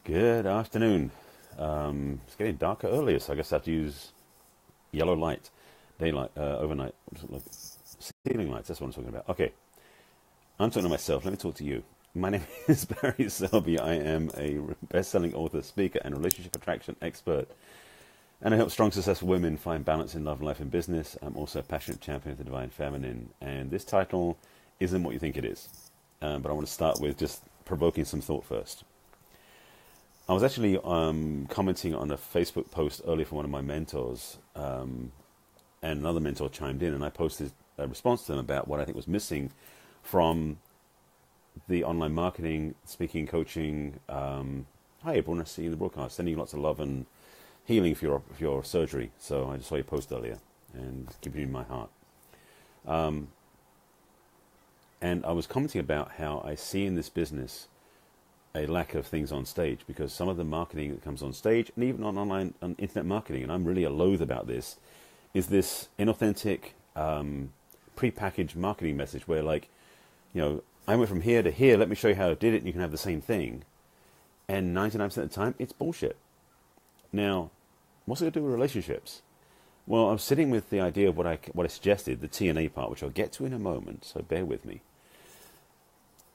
Good afternoon. It's getting darker earlier, so I guess I have to use yellow light, daylight, overnight, like ceiling lights. That's what I'm talking about. Okay, I'm talking to myself. Let me talk to you. My name is Barry Selby. I am a best-selling author, speaker, and relationship attraction expert, and I help strong, successful women find balance in love, life, and business. I'm also a passionate champion of the divine feminine, and this title isn't what you think it is. But I want to start with just provoking some thought first. I was actually commenting on a Facebook post earlier from one of my mentors, and another mentor chimed in, and I posted a response to them about what I think was missing from the online marketing, speaking, coaching. Hi, April, nice to see you in the broadcast. Sending you lots of love and healing for your surgery. So I just saw your post earlier, and keeping you in my heart. And I was commenting about how I see in this business a lack of things on stage, because some of the marketing that comes on stage, and even on online on internet marketing, and I'm really a loathe about this, is this inauthentic, pre-packaged marketing message where, like, I went from here to here, let me show you how I did it, and you can have the same thing. And 99% of the time, it's bullshit. Now, what's it got to do with relationships? Well, I'm sitting with the idea of what I suggested, the T&A part, which I'll get to in a moment, so bear with me.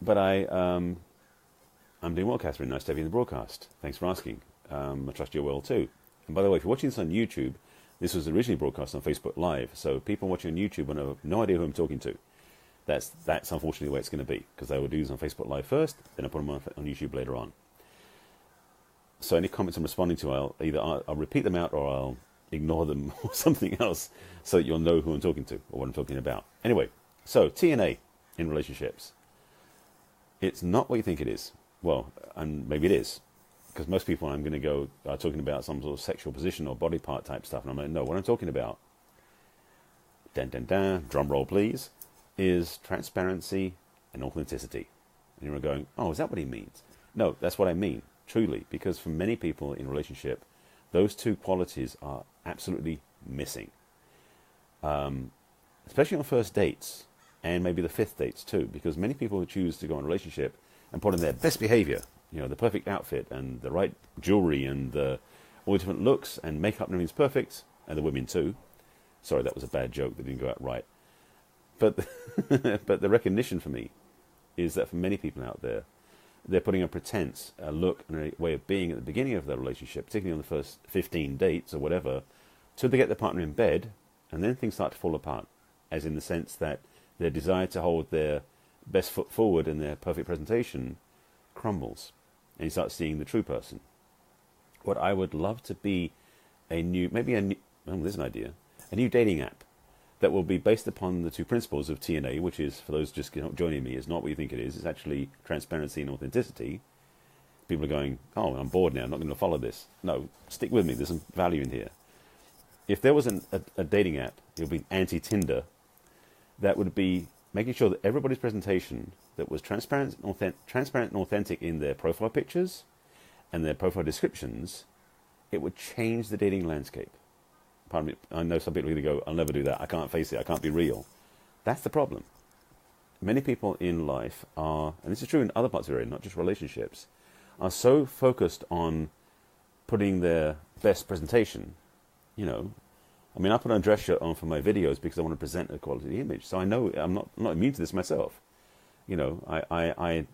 But I'm doing well, Catherine. Nice to have you in the broadcast. Thanks for asking. I trust you're well too. And by the way, if you're watching this on YouTube, this was originally broadcast on Facebook Live, so people watching on YouTube will have no idea who I'm talking to. That's unfortunately the way it's going to be, because I will do these on Facebook Live first, then I'll put them on YouTube later on. So any comments I'm responding to, I'll repeat them out, or I'll ignore them, or something else, so that you'll know who I'm talking to or what I'm talking about. Anyway, so T&A in relationships. It's not what you think it is. Well, and maybe it is, because most people I'm going to go are talking about some sort of sexual position or body part type stuff, and I'm like, no, what I'm talking about, drum roll please, is transparency and authenticity. And you're going, oh, is that what he means? No, that's what I mean, truly, because for many people in relationship, those two qualities are absolutely missing, especially on first dates, and maybe the fifth dates too, because many people who choose to go on a relationship and put in their best behavior, the perfect outfit and the right jewelry and all the different looks, and makeup and everything's perfect, and the women too. Sorry, that was a bad joke that didn't go out right. But but the recognition for me is that for many people out there, they're putting a pretense, a look, and a way of being at the beginning of their relationship, particularly on the first 15 dates or whatever, till they get their partner in bed, and then things start to fall apart, as in the sense that their desire to hold their best foot forward in their perfect presentation crumbles, and you start seeing the true person. What I would love to be there's an idea, a new dating app that will be based upon the two principles of T&A, which is, for those just joining me, is not what you think it is. It's actually transparency and authenticity. People are going, oh, I'm bored now, I'm not going to follow this. No, stick with me, there's some value in here. If there was a dating app, it would be anti-Tinder, that would be making sure that everybody's presentation that was transparent and authentic in their profile pictures and their profile descriptions, it would change the dating landscape. Pardon me, I know some people are going to go, I'll never do that, I can't face it, I can't be real. That's the problem. Many people in life are, and this is true in other parts of the area, not just relationships, are so focused on putting their best presentation, I put a dress shirt on for my videos because I want to present a quality image. So I know I'm not immune to this myself. I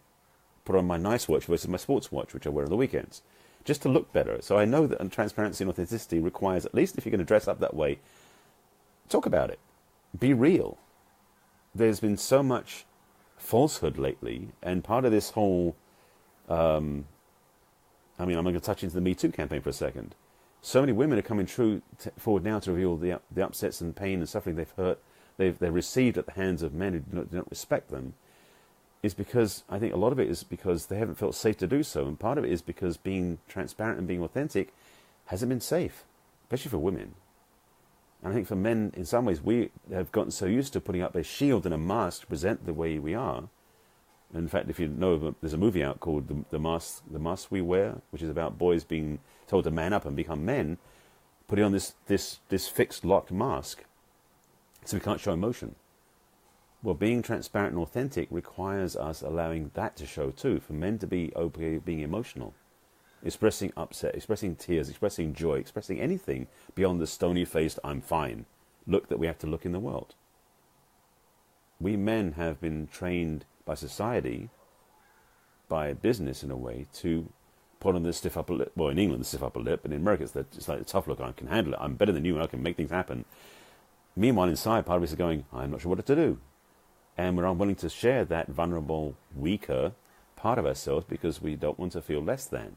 put on my nice watch versus my sports watch, which I wear on the weekends, just to look better. So I know that transparency and authenticity requires, at least if you're going to dress up that way, talk about it. Be real. There's been so much falsehood lately, and part of this whole, I'm going to touch into the Me Too campaign for a second. So many women are coming forward now to reveal the upsets and pain and suffering they've received at the hands of men who do not respect them, is because, I think a lot of it is because they haven't felt safe to do so, and part of it is because being transparent and being authentic hasn't been safe, especially for women. And I think for men, in some ways, we have gotten so used to putting up a shield and a mask to present the way we are. In fact, if you know, there's a movie out called The Mask We Wear, which is about boys being told to man up and become men, putting on this fixed, locked mask, so we can't show emotion. Well, being transparent and authentic requires us allowing that to show too, for men to be okay being emotional. expressing upset, expressing tears, expressing joy, expressing anything beyond the stony-faced "I'm fine" look that we have to look in the world. We men have been trained by society, by business in a way, to put on the stiff upper lip. Well, in England, the stiff upper lip, and in America, it's like the tough look. I can handle it. I'm better than you, and I can make things happen. Meanwhile, inside, part of us is going, I'm not sure what to do. And we're unwilling to share that vulnerable, weaker part of ourselves because we don't want to feel less than.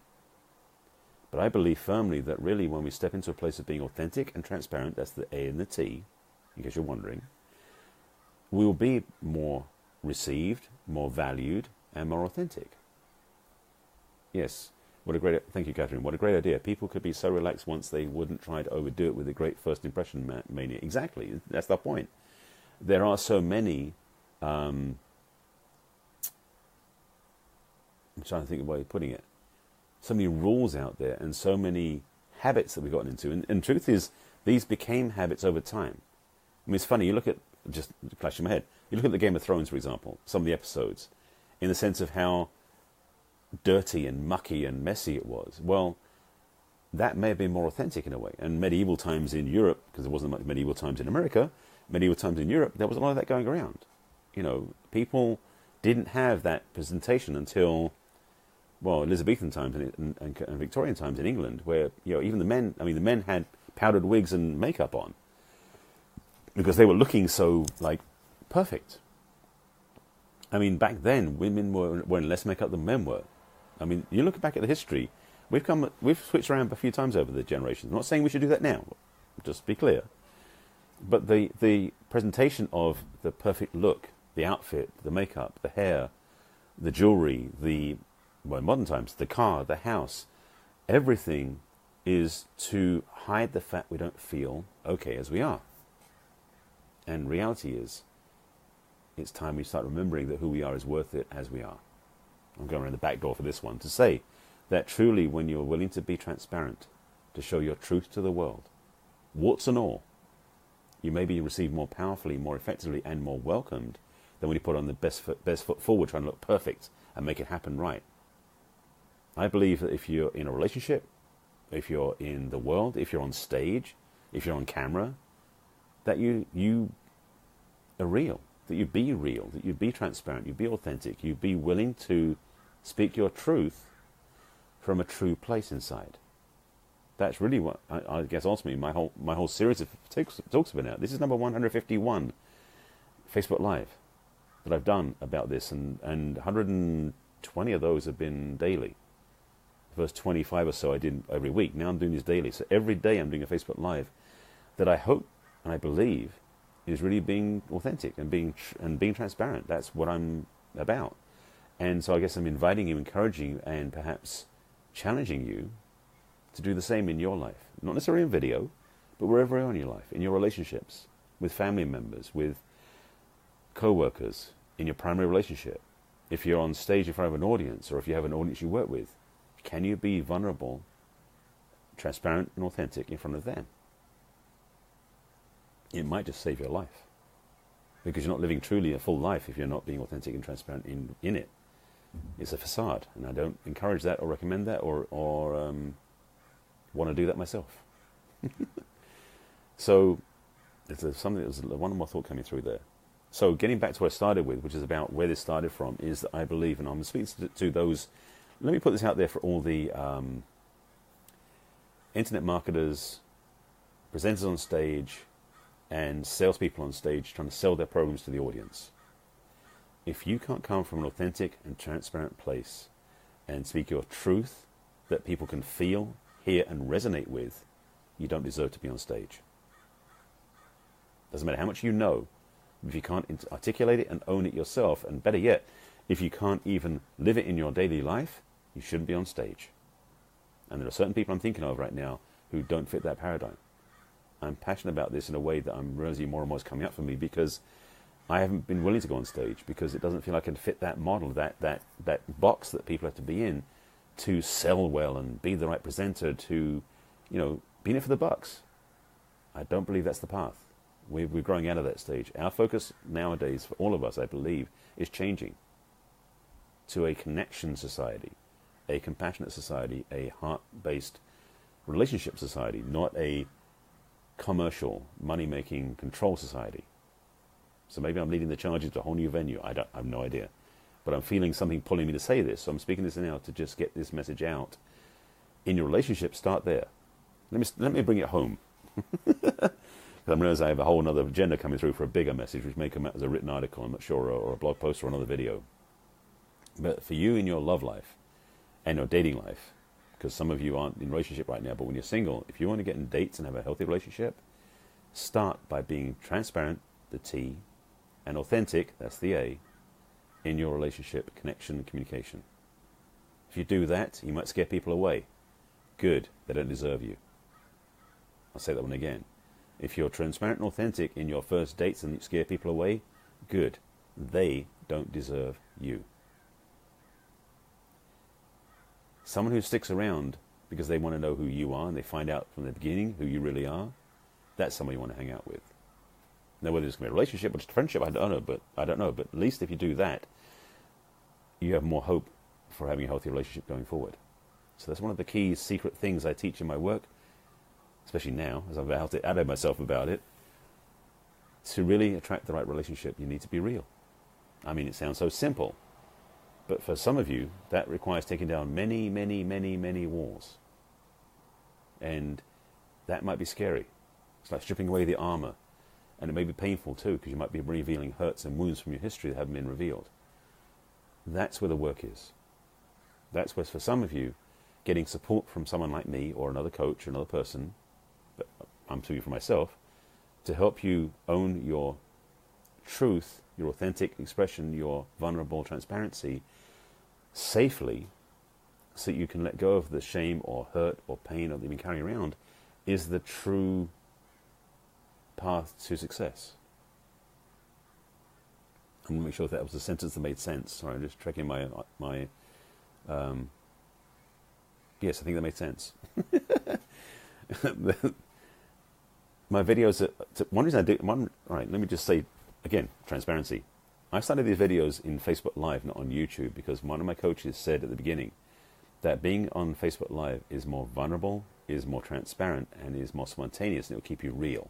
But I believe firmly that really when we step into a place of being authentic and transparent, that's the A and the T, in case you're wondering, we will be more received, more valued, and more authentic. Yes, thank you, Catherine. What a great idea. People could be so relaxed once they wouldn't try to overdo it with a great first impression mania. Exactly, that's the point. There are so many, I'm trying to think of a way of putting it, so many rules out there and so many habits that we've gotten into. And truth is, these became habits over time. I mean, it's funny, you look at, just flash in my head, you look at the Game of Thrones, for example, some of the episodes, in the sense of how dirty and mucky and messy it was. Well, that may have been more authentic in a way. And medieval times in Europe, because there wasn't much medieval times in America, medieval times in Europe, there was a lot of that going around. You know, people didn't have that presentation until, well, Elizabethan times and Victorian times in England, where, you know, even the men had powdered wigs and makeup on because they were looking so, like, perfect. I mean, back then, women were wearing less makeup than men were. I mean, you look back at the history, we've switched around a few times over the generations. I'm not saying we should do that now, just to be clear. But the presentation of the perfect look, the outfit, the makeup, the hair, the jewelry, in modern times, the car, the house, everything is to hide the fact we don't feel okay as we are. And reality is, it's time we start remembering that who we are is worth it as we are. I'm going around the back door for this one, to say that truly when you're willing to be transparent, to show your truth to the world, warts and all, you may be received more powerfully, more effectively, and more welcomed than when you put on the best foot forward, trying to look perfect and make it happen right. I believe that if you're in a relationship, if you're in the world, if you're on stage, if you're on camera, that you are real, that you be real, that you be transparent, you be authentic, you be willing to speak your truth from a true place inside. That's really what I guess ultimately my whole series of talks about now. This is number 151 Facebook Live that I've done about this, and 120 of those have been daily. The first 25 or so I did every week. Now I'm doing this daily. So every day I'm doing a Facebook Live that I hope and I believe is really being authentic and being transparent. That's what I'm about. And so I guess I'm inviting you, encouraging you, and perhaps challenging you to do the same in your life. Not necessarily in video, but wherever you are in your life, in your relationships, with family members, with co-workers, in your primary relationship. If you're on stage in front of an audience, or if you have an audience you work with, can you be vulnerable, transparent, and authentic in front of them? It might just save your life, because you're not living truly a full life if you're not being authentic and transparent in it. It's a facade, and I don't encourage that or recommend that or want to do that myself. So there's one more thought coming through there. So getting back to what I started with, which is about where this started from, is that I believe, and I'm speaking to those, let me put this out there for all the internet marketers, presenters on stage, and salespeople on stage trying to sell their programs to the audience. If you can't come from an authentic and transparent place and speak your truth that people can feel, hear, and resonate with, you don't deserve to be on stage. Doesn't matter how much you know, if you can't articulate it and own it yourself, and better yet, if you can't even live it in your daily life, you shouldn't be on stage. And there are certain people I'm thinking of right now who don't fit that paradigm. I'm passionate about this in a way that I'm realizing more and more is coming up for me, because I haven't been willing to go on stage because it doesn't feel like I can fit that model, that box that people have to be in to sell well and be the right presenter, to, be in it for the bucks. I don't believe that's the path. We're growing out of that stage. Our focus nowadays, for all of us, I believe, is changing to a connection society, a compassionate society, a heart-based relationship society, not a commercial, money-making control society. So maybe I'm leading the charges to a whole new venue. I have no idea. But I'm feeling something pulling me to say this. So I'm speaking this now to just get this message out. In your relationship, start there. Let me bring it home. I realize I have a whole other agenda coming through for a bigger message, which may come out as a written article, I'm not sure, or a blog post or another video. But for you in your love life and your dating life, because some of you aren't in a relationship right now, but when you're single, if you want to get in dates and have a healthy relationship, start by being transparent, the T, and authentic, that's the A, in your relationship, connection, and communication. If you do that, you might scare people away. Good, they don't deserve you. I'll say that one again. If you're transparent and authentic in your first dates and you scare people away, good, they don't deserve you. Someone who sticks around because they want to know who you are and they find out from the beginning who you really are, that's someone you want to hang out with. Now, whether it's going to be a relationship or just a friendship, I don't know. But at least if you do that, you have more hope for having a healthy relationship going forward. So that's one of the key secret things I teach in my work, especially now, as I've outed myself about it. To really attract the right relationship, you need to be real. I mean, it sounds so simple, but for some of you, that requires taking down many, many, many, many walls. And that might be scary. It's like stripping away the armor. And it may be painful too, because you might be revealing hurts and wounds from your history that haven't been revealed. That's where the work is. That's where, for some of you, getting support from someone like me or another coach or another person, but I'm speaking for myself, to help you own your truth, your authentic expression, your vulnerable transparency safely, so that you can let go of the shame or hurt or pain that you've been carrying around, is the true path to success. I'm going to make sure that was a sentence that made sense. Sorry, I'm just checking my yes, I think that made sense. My videos, one reason I do, all right, let me just say, again, transparency. I started these videos in Facebook Live, not on YouTube, because one of my coaches said at the beginning that being on Facebook Live is more vulnerable, is more transparent, and is more spontaneous, and it will keep you real.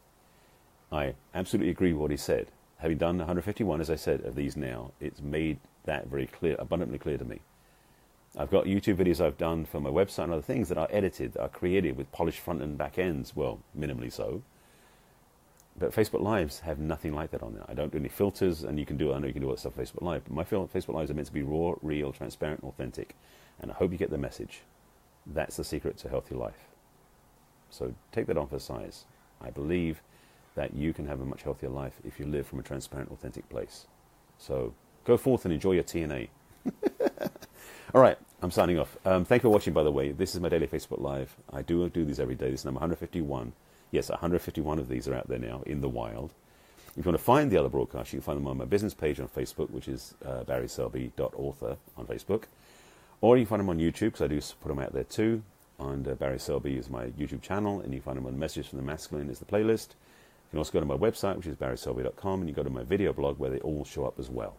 I absolutely agree with what he said. Having done 151, as I said, of these now, it's made that very clear, abundantly clear to me. I've got YouTube videos I've done for my website and other things that are edited, that are created with polished front and back ends, well, minimally so. But Facebook Lives have nothing like that on there. I don't do any filters, and you can do it. I know you can do all that stuff on Facebook Live, but my Facebook Lives are meant to be raw, real, transparent, and authentic. And I hope you get the message. That's the secret to a healthy life. So take that on for size. I believe that you can have a much healthier life if you live from a transparent, authentic place. So go forth and enjoy your TNA. All right, I'm signing off. Thank you for watching, by the way. This is my daily Facebook Live. I do these every day. This is number 151. Yes, 151 of these are out there now in the wild. If you want to find the other broadcasts, you can find them on my business page on Facebook, which is barryselby.author on Facebook. Or you can find them on YouTube, because I do put them out there too. And Barry Selby is my YouTube channel, and you can find them on Messages from the Masculine is the playlist. You can also go to my website, which is barryselby.com, and you go to my video blog, where they all show up as well.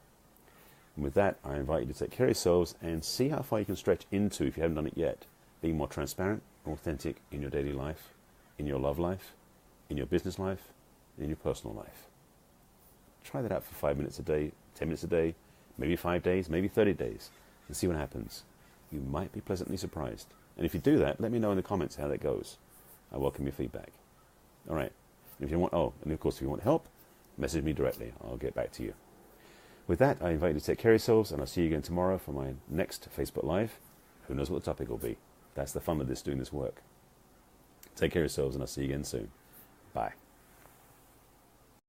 And with that, I invite you to take care of yourselves and see how far you can stretch into, if you haven't done it yet, being more transparent and authentic in your daily life, in your love life, in your business life, in your personal life. Try that out for 5 minutes a day, 10 minutes a day, maybe 5 days, maybe 30 days, and see what happens. You might be pleasantly surprised. And if you do that, let me know in the comments how that goes. I welcome your feedback. All right. If you want, and of course, if you want help, message me directly. I'll get back to you. With that, I invite you to take care of yourselves, and I'll see you again tomorrow for my next Facebook Live. Who knows what the topic will be? That's the fun of doing this work. Take care of yourselves, and I'll see you again soon. Bye.